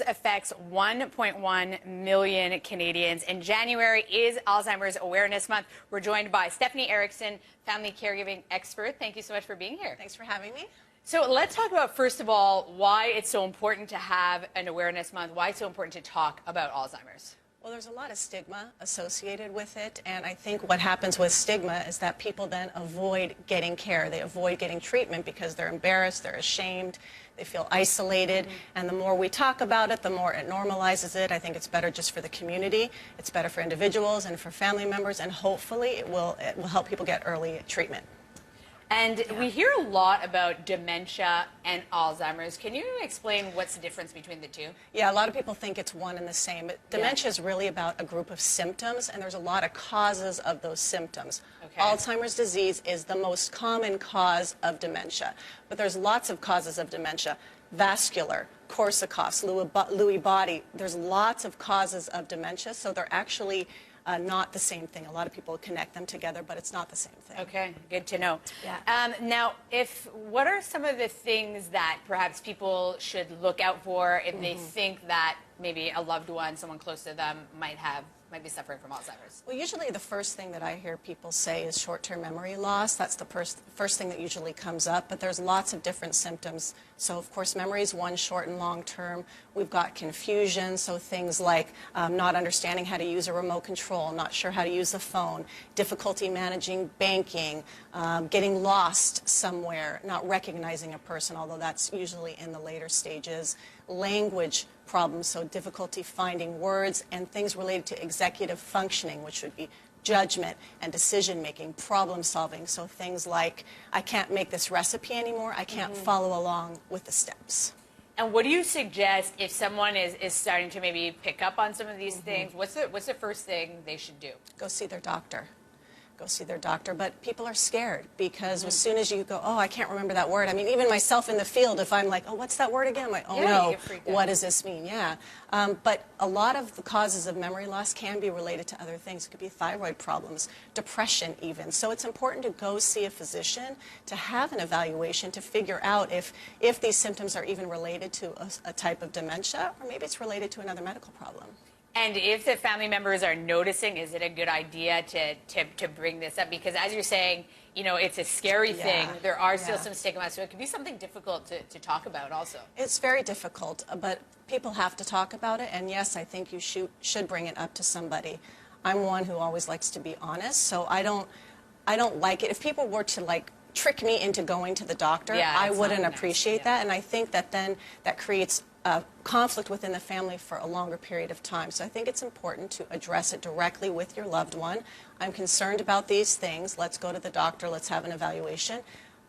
Affects 1.1 million Canadians, and January is Alzheimer's Awareness Month. We're joined by Stephanie Erickson, family caregiving expert. Thank you so much for being here. Thanks for having me. So let's talk about, first of all, why it's so important to have an Awareness Month, why it's so important to talk about Alzheimer's. Well, there's a lot of stigma associated with it, and I think what happens with stigma is that people then avoid getting care. They avoid getting treatment because they're embarrassed, they're ashamed, they feel isolated, and the more we talk about it, the more it normalizes it. I think it's better just for the community, it's better for individuals and for family members, and hopefully it will help people get early treatment. And we hear a lot about dementia and Alzheimer's. Can you explain what's the difference between the two? Yeah, a lot of people think it's one and the same, but dementia is really about a group of symptoms, and there's a lot of causes of those symptoms. Okay. Alzheimer's disease is the most common cause of dementia, but there's lots of causes of dementia. Vascular, Korsakoff's, Lewy body, there's lots of causes of dementia, so they're actually not the same thing. A lot of people connect them together, but it's not the same thing. Okay, good to know. Yeah. Now, what are some of the things that perhaps people should look out for if they think that maybe a loved one, someone close to them, might be suffering from Alzheimer's? Well, usually the first thing that I hear people say is short-term memory loss. That's the first thing that usually comes up, but there's lots of different symptoms. So, of course, memory is one, short and long-term. We've got confusion, so things like not understanding how to use a remote control, not sure how to use the phone, difficulty managing banking, getting lost somewhere, not recognizing a person, although that's usually in the later stages, language problems, so difficulty finding words, and things related to executive functioning, which would be judgment and decision-making, problem-solving, so things like, I can't make this recipe anymore, I can't follow along with the steps. And what do you suggest if someone is starting to maybe pick up on some of these things? What's the first thing they should do? Go see their doctor. Go see their doctor, but people are scared because as soon as you go, oh, I can't remember that word. I mean, even myself in the field, if I'm like, oh, what's that word again? I'm like, oh no, what does this mean? Yeah. But a lot of the causes of memory loss can be related to other things. It could be thyroid problems, depression even. So it's important to go see a physician, to have an evaluation, to figure out if these symptoms are even related to a type of dementia, or maybe it's related to another medical problem. And if the family members are noticing, is it a good idea to bring this up? Because as you're saying, you know, it's a scary thing. There are still some stigma, so it could be something difficult to talk about also. It's very difficult, but people have to talk about it. And yes, I think you should bring it up to somebody. I'm one who always likes to be honest, so I don't like it. If people were to like trick me into going to the doctor, I wouldn't appreciate that. And I think that then that creates conflict within the family for a longer period of time. So I think it's important to address it directly with your loved one. I'm concerned about these things. Let's go to the doctor. Let's have an evaluation.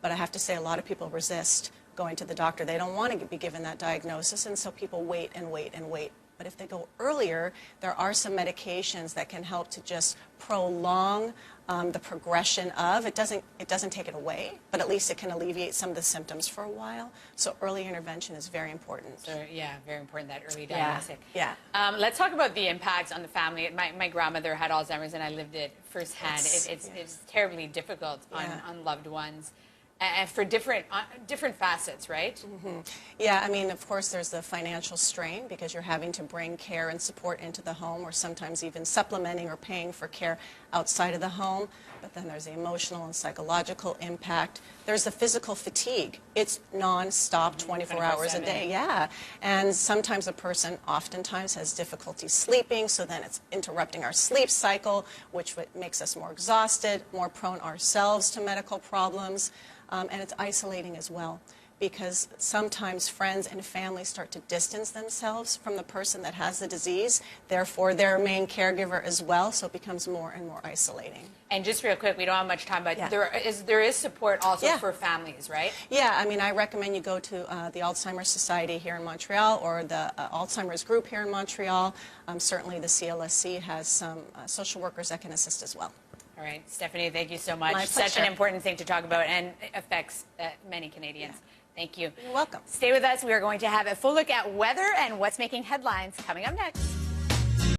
But I have to say a lot of people resist going to the doctor. They don't want to be given that diagnosis, and so people wait and wait and wait. But if they go earlier, there are some medications that can help to just prolong the progression of, it doesn't take it away, but at least it can alleviate some of the symptoms for a while. So early intervention is very important. So, yeah, very important, that early diagnostic. Yeah. Let's talk about the impacts on the family. My grandmother had Alzheimer's, and I lived it firsthand. It's terribly difficult on loved ones. And for different facets, right? Yeah, I mean, of course, there's the financial strain because you're having to bring care and support into the home, or sometimes even supplementing or paying for care outside of the home. But then there's the emotional and psychological impact. There's the physical fatigue. It's non-stop, 24 hours a day. Yeah, and sometimes a person oftentimes has difficulty sleeping, so then it's interrupting our sleep cycle, which makes us more exhausted, more prone ourselves to medical problems. And it's isolating as well, because sometimes friends and family start to distance themselves from the person that has the disease, therefore their main caregiver as well, so it becomes more and more isolating. And just real quick, we don't have much time, but there is support also for families, right? Yeah, I mean, I recommend you go to the Alzheimer Society here in Montreal, or the Alzheimer's group here in Montreal. Certainly the CLSC has some social workers that can assist as well. All right, Stephanie, thank you so much. My pleasure. Such an important thing to talk about, and affects many Canadians. Thank you. You're welcome. Stay with us. We are going to have a full look at weather and what's making headlines coming up next.